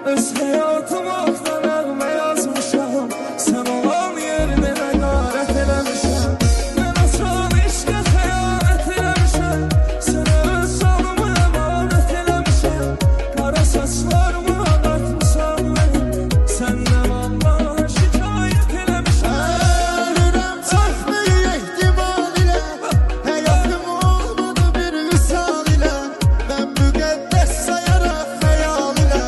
Öz hayatım aktan elme yazmışam. Sen olan yerine nəqarət eləmişəm. Mən açan eşqə xəyanət eləmişəm. Sənə öz canımı əmanət eləmişəm. Qara saçlarımı ağartmışam mənim. Səndən Allah şikayət eləmişəm. Ölürəm çəkməyə ehtimal ilə. Həyatım olmadı bir misal ilə. Mən müqəddəs sayaraq xəyal ilə.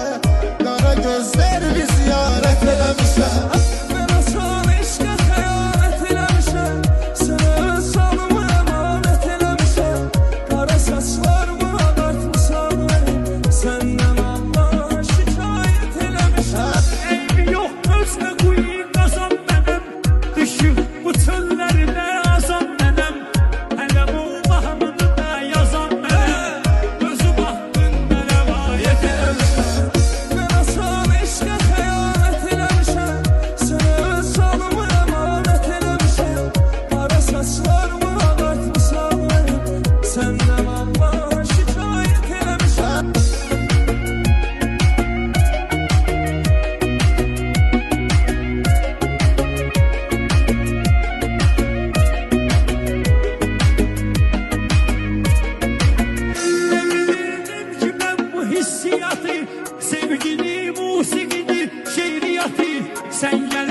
Qara gözlər bir ziyarət eləmişəm. Mən açan eşqə xəyanət eləmişəm. Sənə öz canımı əmanət eləmişəm. Qara saçlarımı ağartmışam mənim. Səndən Allah şikayət eləmişəm. Eybi yox özünə qoyun qazan mənəm. Düşüb bu çöllərdə azan mənəm. Hələ bu mahnını da yazan mənəm. Özü baxdın mənə vayət eləmişəm. Mən açan eşqə xəyanət eləmişəm. Sənə öz canımı əmanət eləmişəm. Qara saçlarımı ağartmışam mənim. Səndən Allah şikayət eləmişəm. Ne bilirdim ki ben bu hissiyatı, sevgini, musikini, şehriyatı. Sen gel